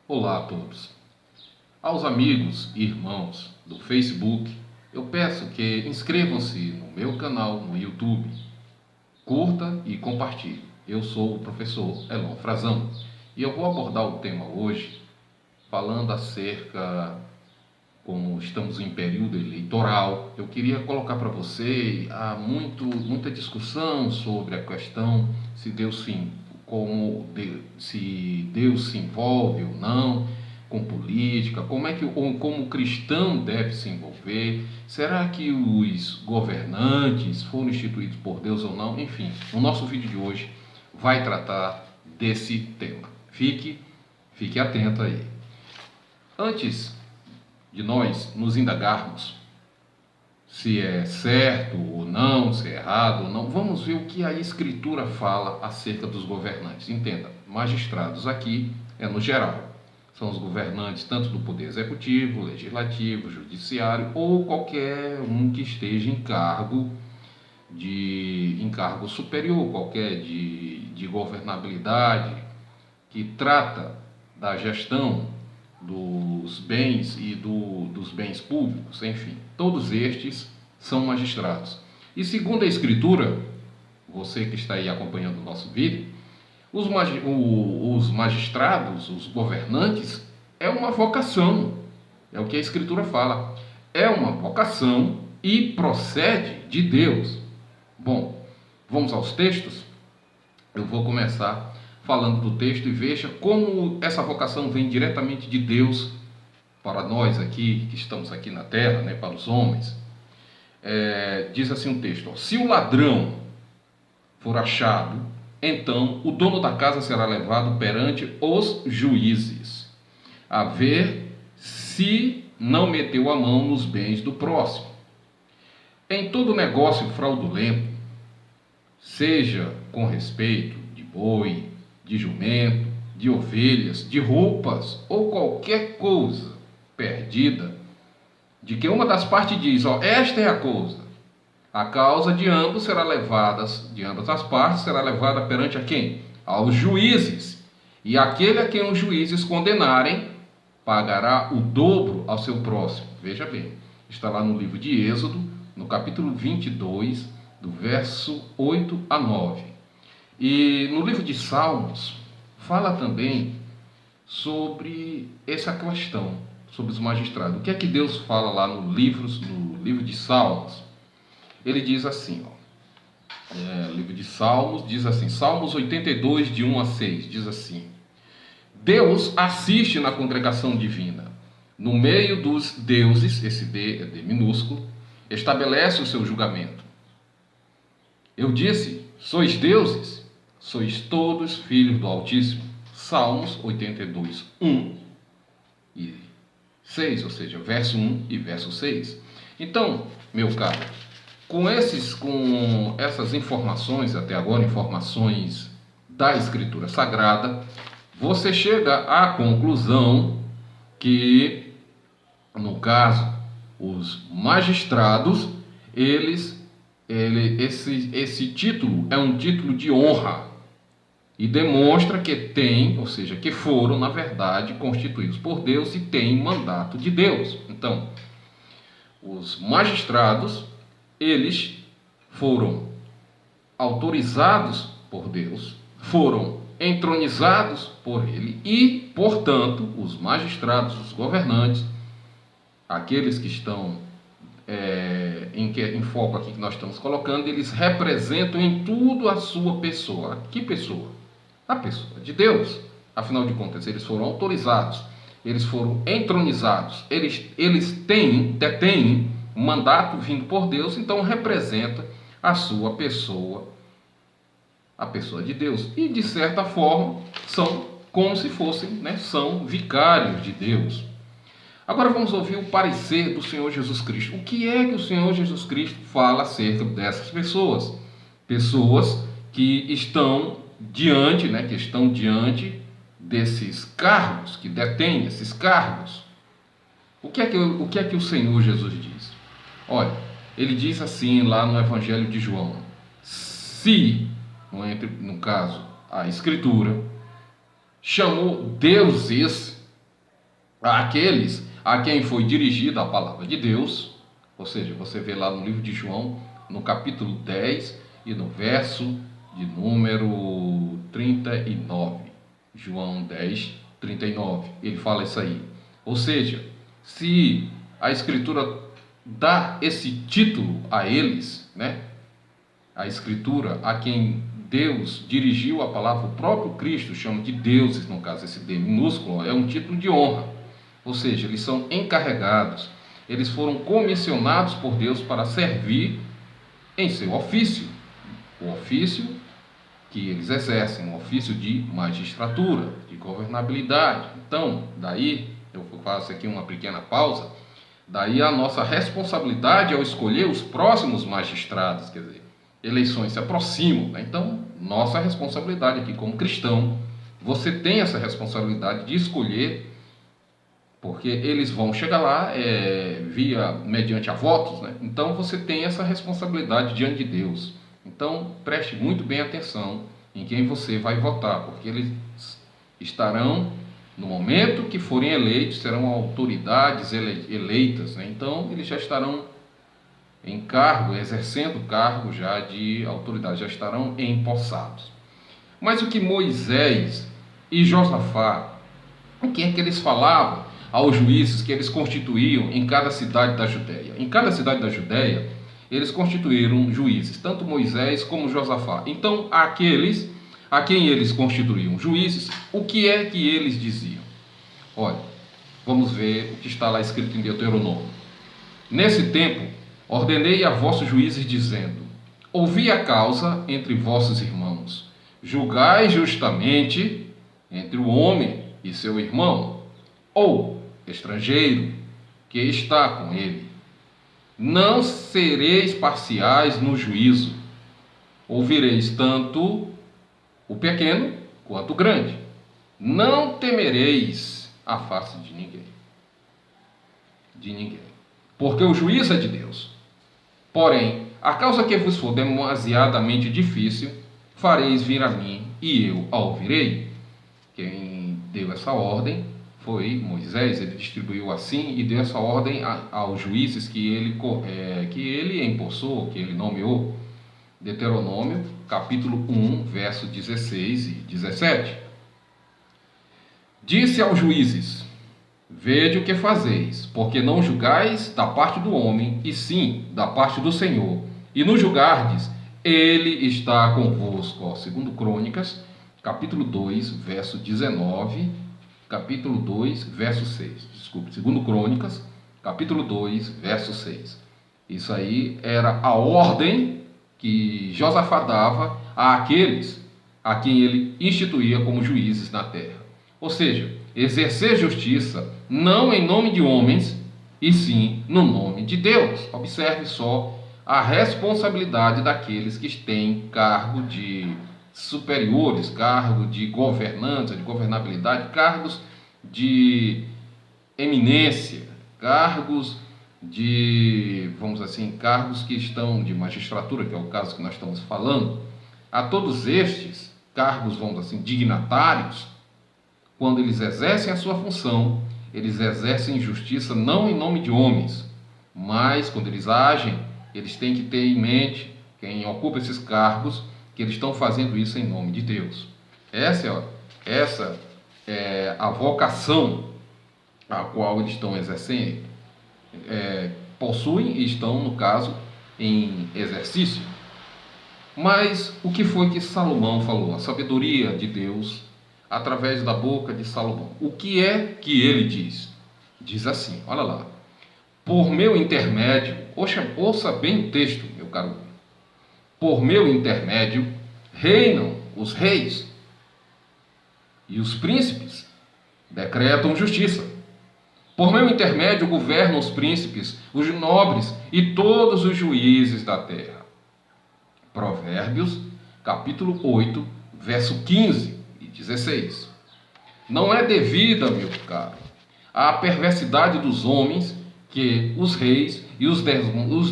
Olá a todos. Aos amigos e irmãos do Facebook, eu peço que inscrevam-se no meu canal no YouTube, curta e compartilhe. Eu sou o professor Elon Frazão e eu vou abordar o tema hoje falando acerca, como estamos em período eleitoral, eu queria colocar para você, há muita discussão sobre a questão se Deus se envolve ou não com política, como o cristão deve se envolver, será que os governantes foram instituídos por Deus ou não? Enfim, o nosso vídeo de hoje vai tratar desse tema. Fique atento aí. Antes de nós nos indagarmos se é certo ou não, se é errado ou não, vamos ver o que a Escritura fala acerca dos governantes. Entenda, magistrados aqui é no geral. São os governantes tanto do Poder Executivo, Legislativo, Judiciário ou qualquer um que esteja em cargo superior, qualquer de governabilidade, que trata da gestão dos bens e dos bens públicos, enfim, todos estes são magistrados. E segundo a Escritura, você que está aí acompanhando o nosso vídeo, os magistrados, os governantes, é uma vocação, é o que a Escritura fala, é uma vocação e procede de Deus. Bom, vamos aos textos? Eu vou começar falando do texto e veja como essa vocação vem diretamente de Deus para nós aqui, que estamos aqui na terra, né, para os homens. Diz assim o texto: se o ladrão for achado, então o dono da casa será levado perante os juízes, a ver se não meteu a mão nos bens do próximo. Em todo negócio fraudulento, seja com respeito de boi, de jumento, de ovelhas, de roupas ou qualquer coisa perdida, de que uma das partes diz, esta é a causa de ambas as partes será levada perante a quem? Aos juízes. E aquele a quem os juízes condenarem, pagará o dobro ao seu próximo. Veja bem, está lá no livro de Êxodo, no capítulo 22, do verso 8 a 9. E no livro de Salmos, fala também sobre essa questão, sobre os magistrados. O que é que Deus fala lá no livro de Salmos? Ele diz assim, livro de Salmos, diz assim, Salmos 82, de 1 a 6, diz assim: Deus assiste na congregação divina, no meio dos deuses, esse D é D minúsculo, estabelece o seu julgamento. Eu disse, sois deuses, sois todos filhos do Altíssimo. Salmos 82, 1 e 6, ou seja, verso 1 e verso 6. Então, meu caro, com essas informações, até agora, informações da Escritura Sagrada, você chega à conclusão que, no caso, os magistrados, esse título é um título de honra e demonstra que que foram, na verdade, constituídos por Deus e têm mandato de Deus. Então, os magistrados, eles foram autorizados por Deus, foram entronizados por Ele e, portanto, os magistrados, os governantes, aqueles que estão em foco aqui que nós estamos colocando, eles representam em tudo a sua pessoa. Que pessoa? A pessoa de Deus. Afinal de contas, eles foram autorizados, eles foram entronizados, eles detêm um mandato vindo por Deus, então representa a sua pessoa, a pessoa de Deus. E, de certa forma, são como se fossem, são vicários de Deus. Agora vamos ouvir o parecer do Senhor Jesus Cristo. O que é que o Senhor Jesus Cristo fala acerca dessas pessoas? Pessoas que estão diante, desses cargos, que detêm esses cargos. O que é que o Senhor Jesus diz? Olha, ele diz assim lá no Evangelho de João: se, no caso, a Escritura chamou deuses àqueles a quem foi dirigida a palavra de Deus, ou seja, você vê lá no livro de João, no capítulo 10 e no verso de número 39. João 10, 39. Ele fala isso aí. Ou seja, se a Escritura dá esse título a eles, né? A Escritura, a quem Deus dirigiu a palavra, o próprio Cristo chama de deuses, no caso, esse D minúsculo, é um título de honra. Ou seja, eles são encarregados, eles foram comissionados por Deus para servir em seu ofício. O ofício que eles exercem, um ofício de magistratura, de governabilidade. Então, daí, eu faço aqui uma pequena pausa, daí a nossa responsabilidade ao escolher os próximos magistrados, quer dizer, eleições se aproximam, né? Então, nossa responsabilidade aqui como cristão, você tem essa responsabilidade de escolher, porque eles vão chegar lá mediante a votos, né? Então você tem essa responsabilidade diante de Deus. Então preste muito bem atenção em quem você vai votar, porque eles estarão, no momento que forem eleitos, serão autoridades eleitas, né? Então eles já estarão em cargo, exercendo cargo já de autoridade, já estarão empossados. Mas o que Moisés e Josafá, o que é que eles falavam aos juízes que eles constituíam em cada cidade da Judéia? Em cada cidade da Judéia, eles constituíram juízes, tanto Moisés como Josafá. Então, aqueles a quem eles constituíam juízes, o que é que eles diziam? Olha, vamos ver o que está lá escrito em Deuteronômio. Nesse tempo, ordenei a vossos juízes, dizendo: ouvi a causa entre vossos irmãos, julgai justamente entre o homem e seu irmão, ou estrangeiro que está com ele. Não sereis parciais no juízo, ouvireis tanto o pequeno quanto o grande. Não temereis a face de ninguém. De ninguém. Porque o juízo é de Deus. Porém, a causa que vos for demasiadamente difícil, fareis vir a mim e eu a ouvirei. Quem deu essa ordem foi Moisés. Ele distribuiu assim e deu essa ordem aos juízes que ele empossou, que ele nomeou. Deuteronômio, capítulo 1, verso 16 e 17. Disse aos juízes: vede o que fazeis, porque não julgais da parte do homem, e sim da parte do Senhor. E no julgardes, ele está convosco. Ó, segundo Crônicas, capítulo 2, verso 19, capítulo 2, verso 6. Desculpe, segundo Crônicas, capítulo 2, verso 6. Isso aí era a ordem que Josafá dava àqueles a quem ele instituía como juízes na terra. Ou seja, exercer justiça não em nome de homens, e sim no nome de Deus. Observe só a responsabilidade daqueles que têm cargo de superiores, cargo de governança, de governabilidade, cargos de eminência, cargos de, vamos assim, cargos que estão de magistratura, que é o caso que nós estamos falando. A todos estes cargos, vamos assim, dignatários, quando eles exercem a sua função, eles exercem justiça não em nome de homens, mas quando eles agem, eles têm que ter em mente, quem ocupa esses cargos, que eles estão fazendo isso em nome de Deus. Essa é a vocação a qual eles estão exercendo, possuem e estão, no caso, em exercício. Mas o que foi que Salomão falou? A sabedoria de Deus através da boca de Salomão. O que é que ele diz? Diz assim, olha lá: por meu intermédio, ouça bem o texto, meu caro, por meu intermédio reinam os reis, e os príncipes decretam justiça. Por meu intermédio governam os príncipes, os nobres e todos os juízes da terra. Provérbios, capítulo 8, verso 15 e 16. Não é devida, meu caro, à perversidade dos homens que os reis e os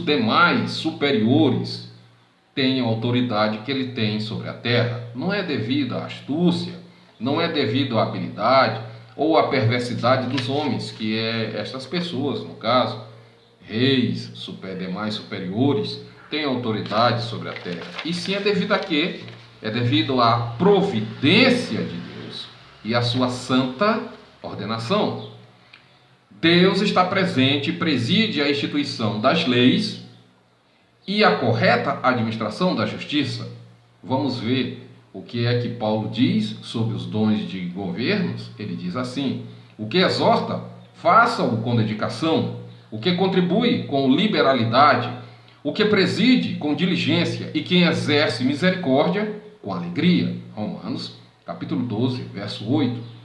demais superiores tenham a autoridade que ele tem sobre a terra. Não é devido à astúcia, não é devido à habilidade, ou a perversidade dos homens, que é estas pessoas, no caso, reis, demais superiores, têm autoridade sobre a terra. E sim é devido a quê? É devido à providência de Deus e à sua santa ordenação. Deus está presente e preside a instituição das leis e a correta administração da justiça. Vamos ver o que é que Paulo diz sobre os dons de governos. Ele diz assim: o que exorta, faça-o com dedicação, o que contribui com liberalidade, o que preside com diligência e quem exerce misericórdia com alegria. Romanos, capítulo 12, verso 8.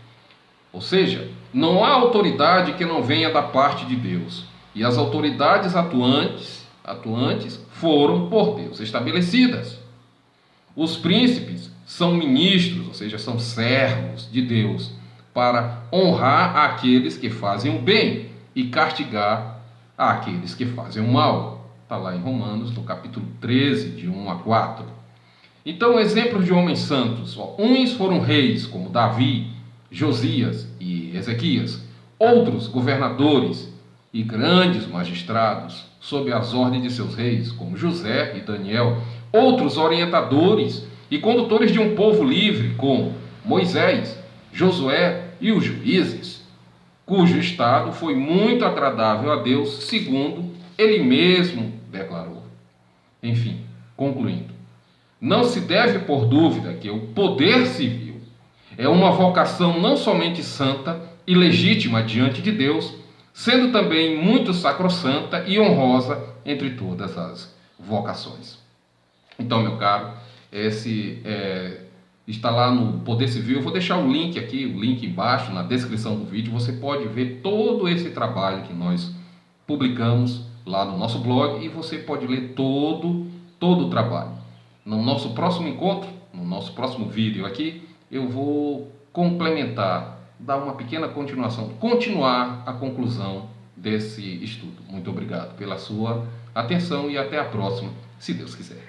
Ou seja, não há autoridade que não venha da parte de Deus. E as autoridades atuantes foram por Deus estabelecidas. Os príncipes são ministros, ou seja, são servos de Deus, para honrar aqueles que fazem o bem e castigar aqueles que fazem o mal. Está lá em Romanos, no capítulo 13, de 1 a 4. Então, exemplos de homens santos. Uns foram reis, como Davi, Josias e Ezequias. Outros, governadores e grandes magistrados, sob as ordens de seus reis, como José e Daniel. Outros, orientadores e condutores de um povo livre, como Moisés, Josué e os juízes, cujo estado foi muito agradável a Deus, segundo ele mesmo declarou. Enfim, concluindo, não se deve pôr dúvida que o poder civil é uma vocação não somente santa e legítima diante de Deus, sendo também muito sacrossanta e honrosa entre todas as vocações. Então, meu caro, esse está lá no Poder Civil. Eu vou deixar o link aqui, o link embaixo na descrição do vídeo. Você pode ver todo esse trabalho que nós publicamos lá no nosso blog e você pode ler todo o trabalho. No nosso próximo encontro, no nosso próximo vídeo aqui, eu vou complementar, dar uma pequena continuação, continuar a conclusão desse estudo. Muito obrigado pela sua atenção e até a próxima, se Deus quiser.